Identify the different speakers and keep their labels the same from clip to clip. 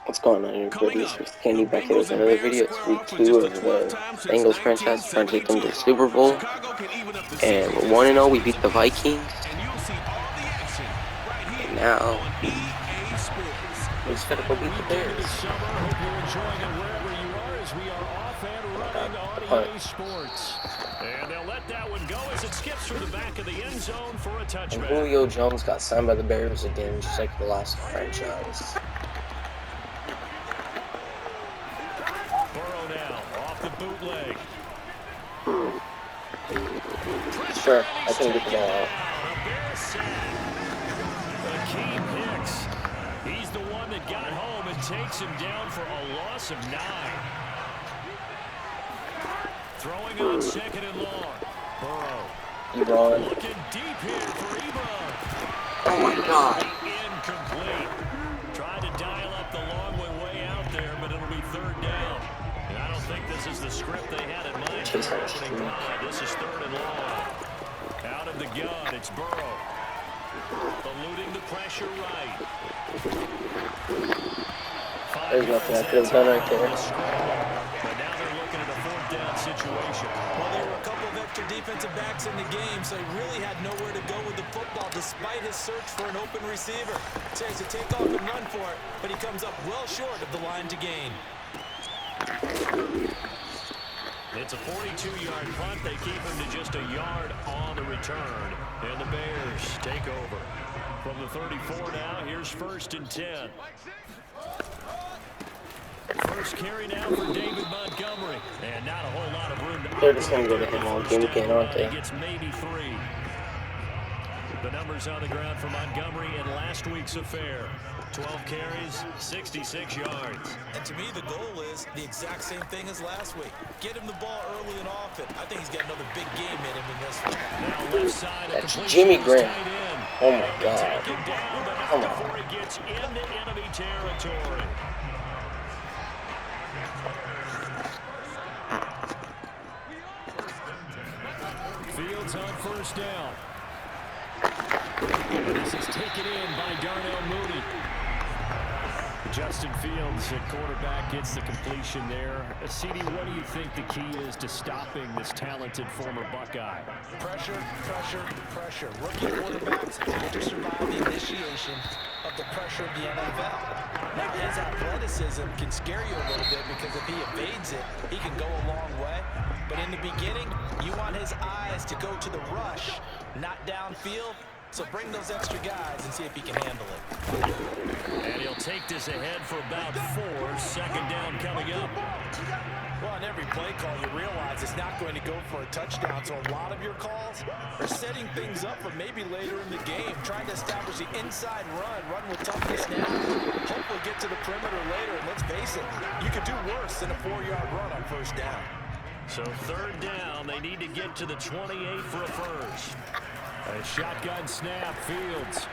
Speaker 1: What's going on, everybody? It's Mr. Candy back here with another video. It's week 2 of the Bengals franchise, trying to take them to the Super Bowl. And we're 1-0, we beat the Vikings. And now, we just gotta go beat the Bears.
Speaker 2: And they'll let that one go as it skips through the back of the end zone for a touchback.
Speaker 1: And Julio Jones got signed by the Bears again, just like the last franchise.
Speaker 2: Burrow now off the bootleg.
Speaker 1: Sure, I can get the ball out.
Speaker 2: Akeem Hicks. He's the one that got home and takes him down for a loss of 9. Throwing on 2nd and long. Burrow.
Speaker 1: Ebron.
Speaker 2: Looking deep here for Ebron.
Speaker 1: Oh my God.
Speaker 2: Incomplete. Trying to dial up the long way out there, but it'll be 3rd down. And I don't think this is the script they had in mind for their opening drive. This is 3rd and long. Out of the gun, it's Burrow. Eluding the pressure right.
Speaker 1: There's nothing I could have done right there.
Speaker 2: But now they're looking at a 4th down situation.
Speaker 3: Well, there were a couple of extra defensive backs in the game, so he really had nowhere to go with the football despite his search for an open receiver. Tries to take off and run for it, but he comes up well short of the line to gain.
Speaker 2: It's a 42-yard punt. They keep him to just a yard on the return. And the Bears take over. From the 34 now, here's 1st and 10. First carry now for David Montgomery. And not a whole lot of room to...
Speaker 1: They're just going to go to him all game again, aren't they?
Speaker 2: He gets maybe 3. The numbers on the ground for Montgomery in last week's affair. 12 carries, 66 yards.
Speaker 3: And to me, the goal is the exact same thing as last week. Get him the ball early and often. I think he's got another big game in him in this one.
Speaker 2: Now left side.
Speaker 1: That's Jimmy Graham. Oh my God. Come on.
Speaker 2: Before he gets into enemy territory. Fields on 1st down. This is taken in by Darnell Mooney. Justin Fields at quarterback gets the completion there. CD, what do you think the key is to stopping this talented former Buckeye?
Speaker 3: Pressure, pressure, pressure. Rookie quarterbacks have to survive the initiation of the pressure of the NFL. Now, his athleticism can scare you a little bit because if he evades it, he can go a long way. But in the beginning, you want his eyes to go to the rush, not downfield. So bring those extra guys and see if he can handle it.
Speaker 2: And he'll take this ahead for about 4. 2nd down coming up.
Speaker 3: Well, on every play call, you realize it's not going to go for a touchdown. So a lot of your calls are setting things up for maybe later in the game, trying to establish the inside run with toughness now. Hopefully get to the perimeter later. And let's face it, you could do worse than a 4-yard run on 1st down.
Speaker 2: So 3rd down, they need to get to the 28 for a first. A shotgun snap, Fields.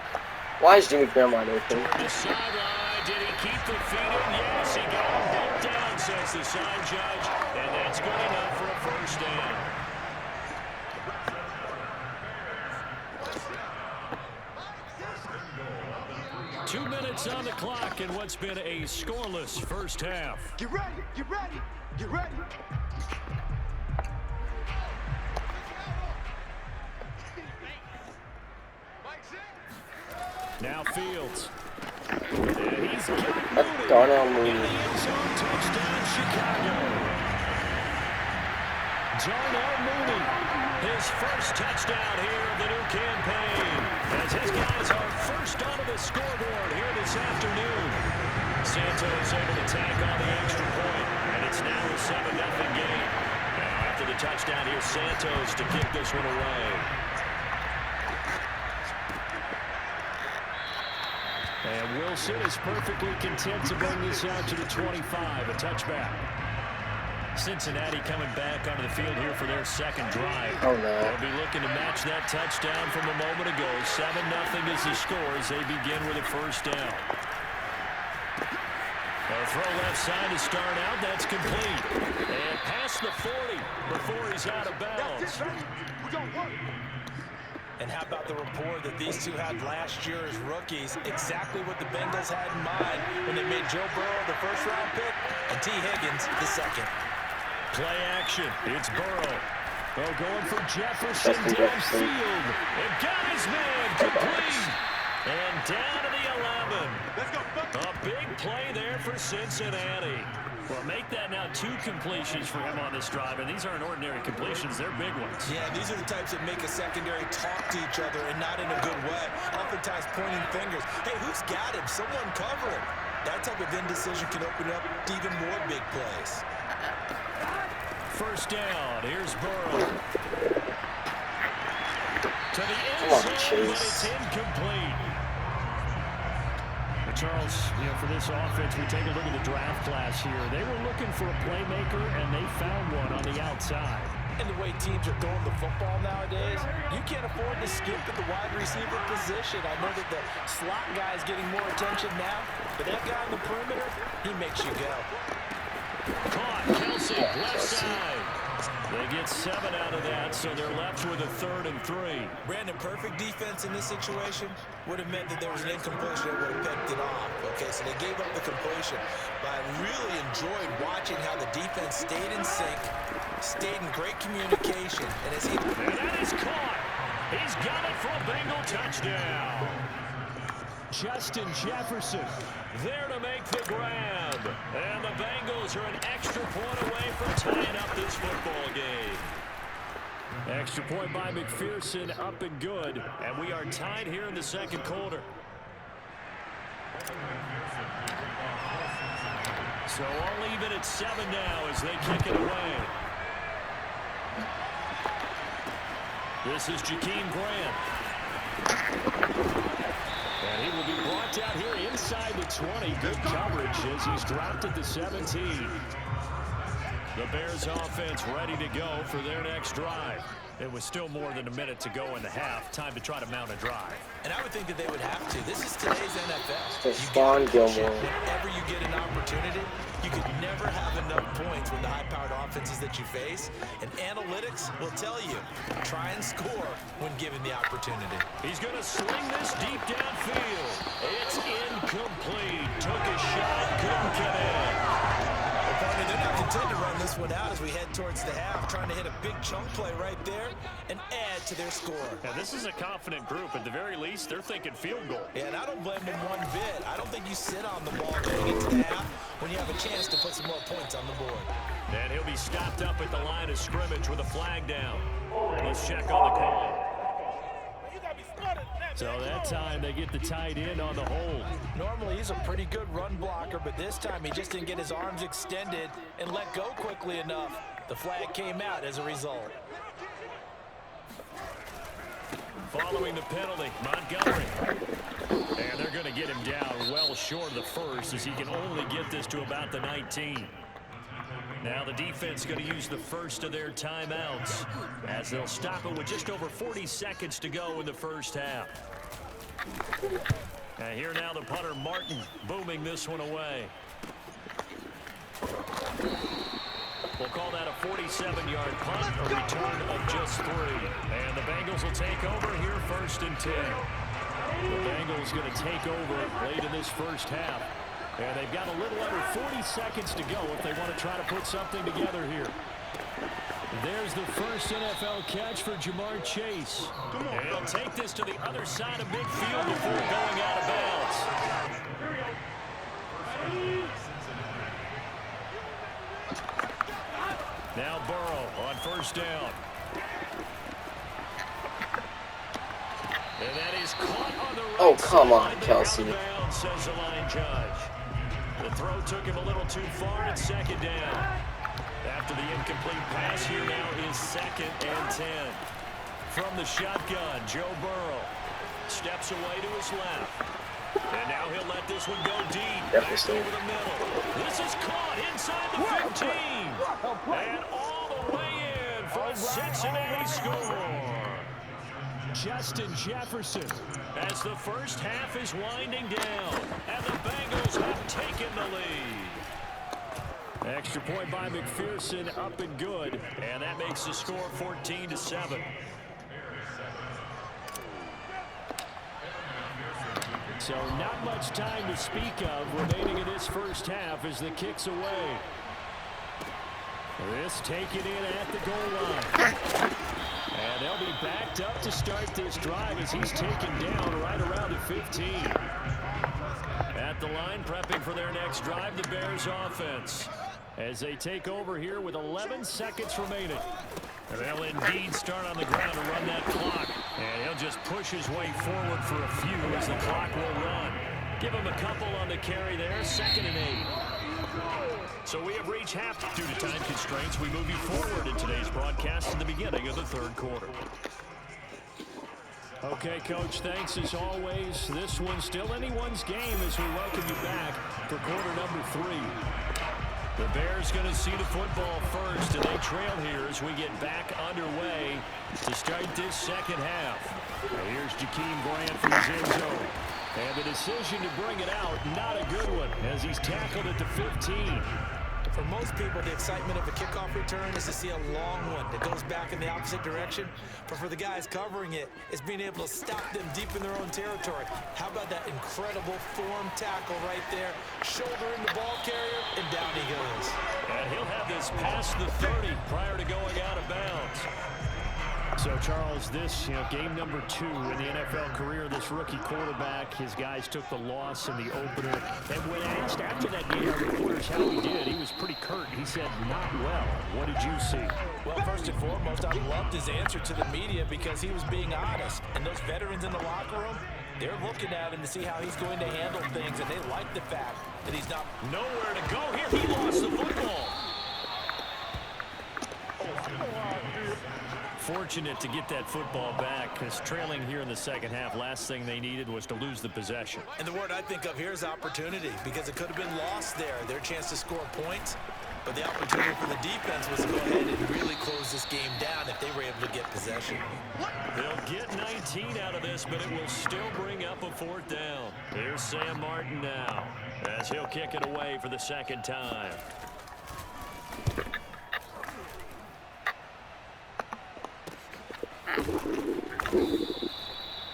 Speaker 1: Why is Jimmy Graham wide open?
Speaker 2: The sideline, did he keep the feet in? Yes, he got him both down, says the sign judge. And that's good enough for a 1st down. 2 minutes on the clock in what's been a scoreless 1st half.
Speaker 4: Get ready, get ready, get ready.
Speaker 2: Now Fields. And he's got
Speaker 1: Darnell Mooney.
Speaker 2: Touchdown, Chicago. Darnell Mooney, his first touchdown here of the new campaign. As his guys are first onto the scoreboard here this afternoon. Santos able to tack on the extra point, and it's now a 7-0 game. Now after the touchdown, here's Santos to kick this one away. And Wilson is perfectly content to bring this out to the 25, a touchback. Cincinnati coming back onto the field here for their 2nd drive.
Speaker 1: Oh, no.
Speaker 2: They'll be looking to match that touchdown from a moment ago. 7-0 is the score as they begin with a 1st down. A throw left side to start out. That's complete. And past the 40 before he's out of bounds.
Speaker 4: That's it, baby. We're going to work.
Speaker 3: And how about the rapport that these two had last year as rookies? Exactly what the Bengals had in mind when they made Joe Burrow the first-round pick and T. Higgins the second.
Speaker 2: Play action. It's Burrow. Oh, going for Jefferson downfield. And got his man complete. And down to the 11.
Speaker 4: Let's go.
Speaker 2: A big play there for Cincinnati.
Speaker 5: Well, make that now 2 completions for him on this drive, and these aren't ordinary completions. They're big ones.
Speaker 3: Yeah, these are the types that make a secondary talk to each other and not in a good way. Oftentimes pointing fingers. Hey, who's got him? Someone cover him. That type of indecision can open up to even more big plays.
Speaker 2: First down. Here's Burrow. To the end zone, but it's incomplete.
Speaker 5: Charles, for this offense, we take a look at the draft class here. They were looking for a playmaker, and they found one on the outside.
Speaker 3: And the way teams are throwing the football nowadays, you can't afford to skip at the wide receiver position. I know that the slot guy is getting more attention now, but that guy on the perimeter, he makes you go.
Speaker 2: Caught. Kelsey, left side. They get 7 out of that, so they're left with a 3rd and 3.
Speaker 3: Brandon, perfect defense in this situation would have meant that there was an incompletion that would have picked it off. Okay, so they gave up the completion. But I really enjoyed watching how the defense stayed in sync, stayed in great communication. And
Speaker 2: that is caught. He's got it for a Bengal touchdown. Justin Jefferson there to make the grab. And the Bengals are an extra point away from tying up this football game. Extra point by McPherson, up and good. And we are tied here in the second quarter. So all even at 7 now as they kick it away. This is Jakeem Grant. And he will be brought down here inside the 20. Good coverage as he's dropped at the 17. The Bears offense ready to go for their next drive. It was still more than a minute to go in the half. Time to try to mount a drive.
Speaker 3: And I would think that they would have to. This is today's NFL.
Speaker 1: Stephon Gilmore.
Speaker 3: Whenever you get an opportunity, you could never have enough points with the high-powered offenses that you face. And analytics will tell you, try and score when given the opportunity.
Speaker 2: He's going to sling this deep downfield. It's incomplete. Took a shot, couldn't get in.
Speaker 3: Partner, they're not content to run this one out as we head towards the half, trying to hit a big chunk play right there and add to their score.
Speaker 5: Now, this is a confident group. At the very least, they're thinking field goal.
Speaker 3: Yeah, and I don't blame them one bit. I don't think you sit on the ball going into the half when you have a chance to put some more points on the board.
Speaker 2: And he'll be stopped up at the line of scrimmage with a flag down. Let's check on the call. So that time they get the tight end on the hold.
Speaker 3: Normally he's a pretty good run blocker, but this time he just didn't get his arms extended and let go quickly enough. The flag came out as a result.
Speaker 2: Following the penalty, Montgomery. And they're going to get him down well short of the first as he can only get this to about the 19. Now the defense going to use the first of their timeouts as they'll stop it with just over 40 seconds to go in the first half. And here now the punter Martin booming this one away. We'll call that a 47-yard punt, a return of just 3. And the Bengals will take over here 1st and 10. The Bengals going to take over late in this first half. And they've got a little under 40 seconds to go if they want to try to put something together here. There's the first NFL catch for Jamar Chase. And he'll take this to the other side of midfield before going out of bounds. Now Burrow on first down. And that is caught on the right.
Speaker 1: Oh, come on, Kelsey.
Speaker 2: Bounds, says the line judge. The throw took him a little too far at 2nd down. After the incomplete pass, here now is 2nd and 10. From the shotgun, Joe Burrow steps away to his left. And now he'll let this one go deep. Back over the middle. This is caught inside the 15. And all the way in for a Cincinnati score. Justin Jefferson as the first half is winding down. And the Bengals have taken the lead. Extra point by McPherson, up and good. And that makes the score 14-7.
Speaker 5: So not much time to speak of remaining in this first half as the kick's away. This taken in at the goal line. And they'll be backed up to start this drive as he's taken down right around the 15. At the line, prepping for their next drive, the Bears offense. As they take over here with 11 seconds remaining. And they'll indeed start on the ground to run that clock. And he'll just push his way forward for a few as the clock will run. Give him a couple on the carry there, 2nd and 8. So we have reached half. Due to time constraints, we move you forward in today's broadcast to the beginning of the 3rd quarter. Okay, Coach, thanks as always. This one's still anyone's game as we welcome you back for quarter number 3. The Bears going to see the football first, and they trail here as we get back underway to start this 2nd half. Here's Jakeem Grant from his end zone. And the decision to bring it out, not a good one, as he's tackled at the 15.
Speaker 3: For most people, the excitement of a kickoff return is to see a long one that goes back in the opposite direction. But for the guys covering it, it's being able to stop them deep in their own territory. How about that incredible form tackle right there? Shoulder in the ball carrier, and down he goes.
Speaker 5: And he'll have this past the 30 prior to going out of bounds. So, Charles, this, game number 2 in the NFL career, this rookie quarterback, his guys took the loss in the opener. And when asked after that game by reporters how he did, he was pretty curt. He said, not well. What did you see?
Speaker 3: Well, first and foremost, I loved his answer to the media because he was being honest. And those veterans in the locker room, they're looking at him to see how he's going to handle things, and they like the fact that he's not
Speaker 5: nowhere to go here. He lost the football. Fortunate to get that football back, because trailing here in the 2nd half, last thing they needed was to lose the possession.
Speaker 3: And the word I think of here is opportunity, because it could have been lost there, their chance to score points. But the opportunity for the defense was to go ahead and really close this game down if they were able to get possession.
Speaker 5: They'll get 19 out of this, but it will still bring up a 4th down. Here's Sam Martin now, as he'll kick it away for the 2nd time.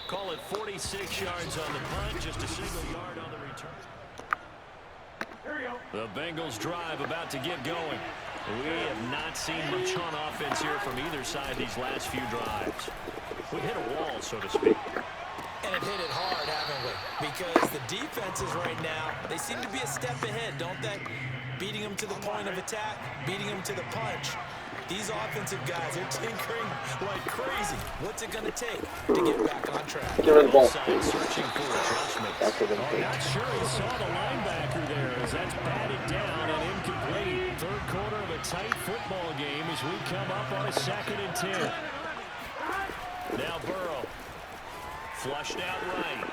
Speaker 5: Call it 46 yards on the punt, just a single yard on the return. The Bengals drive about to get going. We have not seen much on offense here from either side these last few drives. We hit a wall, so to speak.
Speaker 3: And it hit it hard, haven't we? Because the defenses right now, they seem to be a step ahead, don't they? Beating them to the point of attack, beating them to the punch. These offensive guys are tinkering like crazy. What's it going to take to get back on track?
Speaker 5: Searching for adjustment. Not sure he saw the linebacker there as that's batted down and incomplete. 3rd quarter of a tight football game as we come up on a 2nd and 10. Now Burrow. Flushed out right.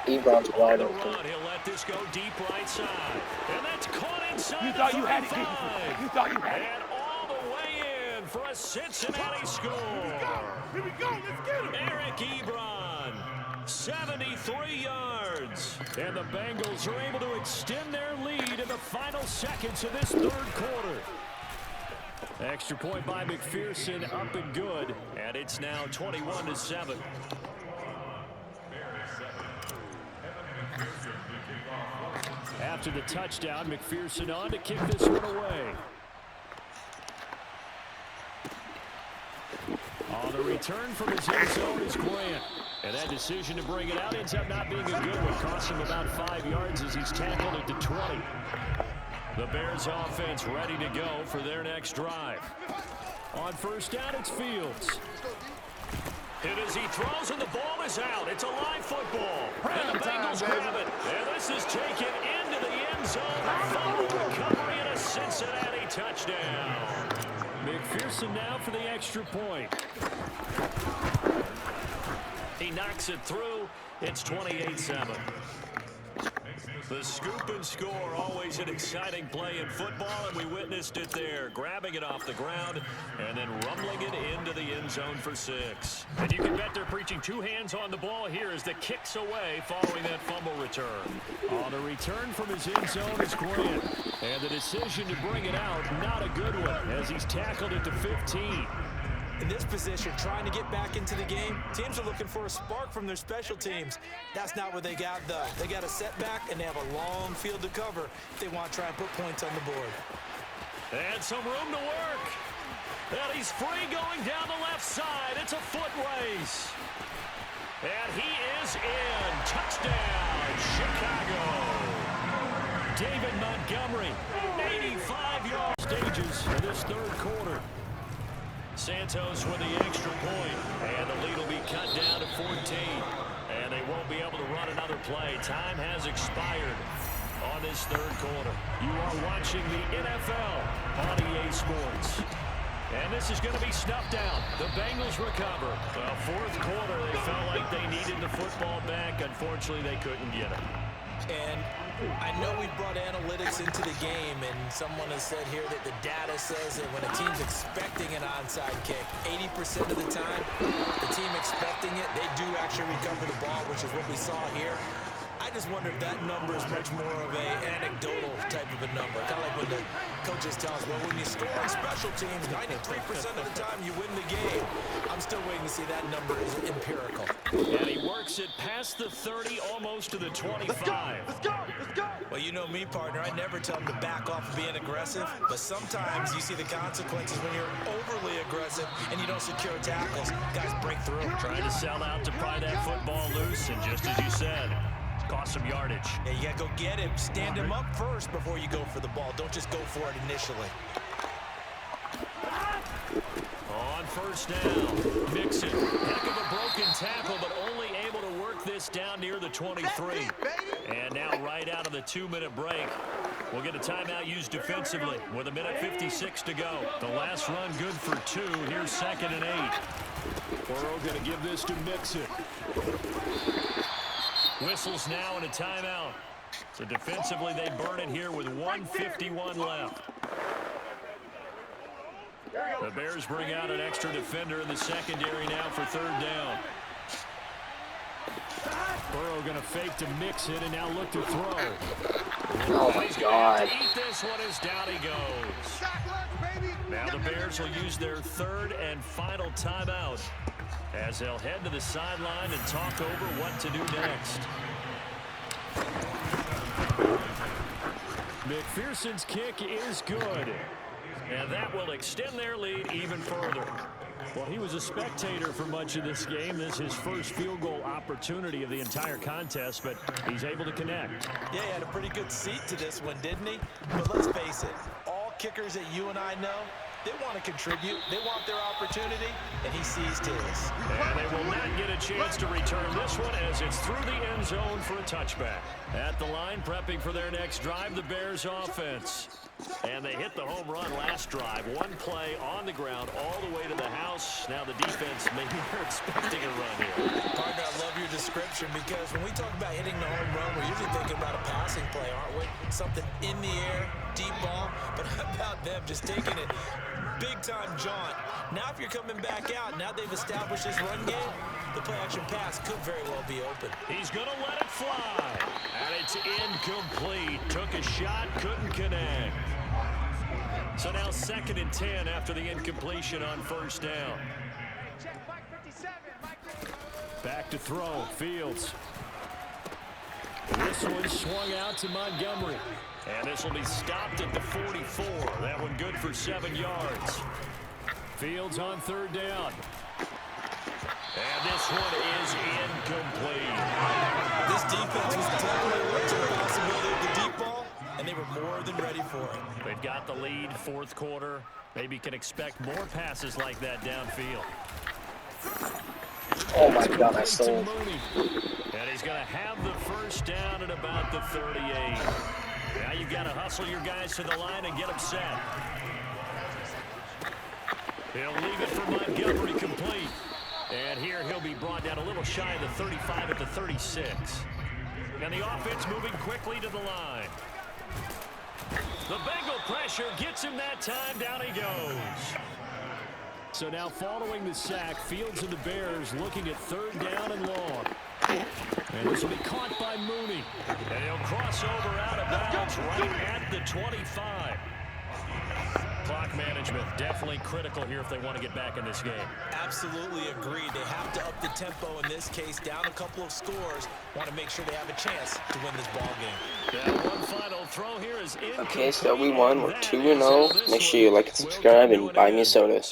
Speaker 1: Ebron's wide open.
Speaker 5: He'll let this go deep right side. And that's caught inside.
Speaker 4: You thought you had it, didn't you? You thought you had it.
Speaker 5: And all the way in for a Cincinnati score.
Speaker 4: Here we go. Let's get him.
Speaker 5: Eric Ebron, 73 yards. And the Bengals are able to extend their lead in the final seconds of this 3rd quarter. Extra point by McPherson, up and good. And it's now 21-7. After the touchdown, McPherson on to kick this one away. On the return from his end zone is Grant. And that decision to bring it out ends up not being a good one. Costs him about 5 yards as he's tackled at the 20. The Bears offense ready to go for their next drive. On 1st down, it's Fields. Hit as he throws, and the ball is out. It's a live football. And the Bengals grab it. And this is taken into the end zone. Fumble recovery and a Cincinnati touchdown. McPherson now for the extra point. He knocks it through. It's 28-7. The scoop and score, always an exciting play in football, and we witnessed it there. Grabbing it off the ground and then rumbling it into the end zone for 6. And you can bet they're preaching 2 hands on the ball here as the kick's away following that fumble return. On the return from his end zone is Grant. And the decision to bring it out, not a good one, as he's tackled at the 15.
Speaker 3: In this position, trying to get back into the game, teams are looking for a spark from their special teams. That's not what they got, though. They got a setback, and they have a long field to cover if they want to try and put points on the board.
Speaker 5: And some room to work. And he's free going down the left side. It's a foot race. And he is in. Touchdown, Chicago. David Montgomery, 85-yard stages in this third quarter. Santos with the extra point, and the lead will be cut down to 14. And they won't be able to run another play. Time has expired on this third quarter. You are watching the NFL on EA Sports. And this is going to be snuffed out. The Bengals recover. The fourth quarter, they felt like they needed the football back. Unfortunately, they couldn't get it.
Speaker 3: And I know we brought analytics into the game, and someone has said here that the data says that when a team's expecting an onside kick, 80% of the time, the team expecting it, they do actually recover the ball, which is what we saw here. I just wonder if that number is much more of an anecdotal type of a number. Kind of like when the coaches tell us, well, when you score on special teams, 93% of the time you win the game. I'm still waiting to see that number is empirical.
Speaker 5: And he works it past the 30, almost to the 25.
Speaker 4: Let's go!
Speaker 3: Well, you know me, partner. I never tell them to back off of being aggressive, but sometimes you see the consequences when you're overly aggressive and you don't secure tackles. Guys break through.
Speaker 5: Trying to sell out to pry that football loose, and just as you said, cost some yardage.
Speaker 3: Yeah, you gotta go get him. Stand him up first before you go for the ball. Don't just go for it initially.
Speaker 5: On first down, Mixon. Heck of a broken tackle, but only able to work this down near the 23. And now right out of the 2-minute break, we'll get a timeout used defensively with 1:56 to go. The last run good for 2. Here's 2nd and 8. Burrow going to give this to Mixon. Whistles now and a timeout. So defensively, they burn it here with 1:51 left. The Bears bring out an extra defender in the secondary now for 3rd down. Burrow going to fake to Mixon and now look to throw.
Speaker 1: Oh my God.
Speaker 5: Eat this one as down he goes. Now the Bears will use their 3rd and final timeout as they'll head to the sideline and talk over what to do next. McPherson's kick is good. And that will extend their lead even further. Well, he was a spectator for much of this game. This is his first field goal opportunity of the entire contest, but he's able to connect.
Speaker 3: Yeah, he had a pretty good seat to this one, didn't he? But let's face it, all kickers that you and I know, they want to contribute. They want their opportunity, and he seized his.
Speaker 5: And they will not get a chance to return this one as it's through the end zone for a touchback. At the line, prepping for their next drive, the Bears offense. And they hit the home run last drive. One play on the ground all the way to the house. Now the defense, maybe they're expecting a run here.
Speaker 3: Partner, I love your description because when we talk about hitting the home run, we're usually thinking about a passing play, aren't we? Something in the air, deep ball. But how about them just taking it big-time jaunt? Now if you're coming back out, now they've established this run game, the play-action pass could very well be open.
Speaker 5: He's going to let it fly. And it's incomplete. Took a shot, couldn't connect. So now 2nd and 10 after the incompletion on first down. Back to throw, Fields. This one swung out to Montgomery. And this will be stopped at the 44. That one good for 7 yards. Fields on 3rd down. And this one is incomplete.
Speaker 3: This defense was definitely looked to the possibility of the deep ball, and they were more than ready for it.
Speaker 5: They've got the lead, 4th quarter. Maybe can expect more passes like that downfield.
Speaker 1: Oh my God, I sold.
Speaker 5: And he's going to have the first down at about the 38. Now you've got to hustle your guys to the line and get them set. He'll leave it for Montgomery complete. And here he'll be brought down a little shy of the 35 at the 36. And the offense moving quickly to the line. The Bengal pressure gets him that time. Down he goes. So now following the sack, Fields and the Bears looking at 3rd down and long. And this will be caught by Mooney. And he'll cross over out of bounds right at the 25. Clock management definitely critical here if they want to get back in this game.
Speaker 3: Absolutely agreed. They have to up the tempo in this case, down a couple of scores. Want to make sure they have a chance to win this ball game.
Speaker 5: That one final throw here is incomplete.
Speaker 1: Okay, so we won. We're 2-0. Make sure you like and subscribe and buy me a soda.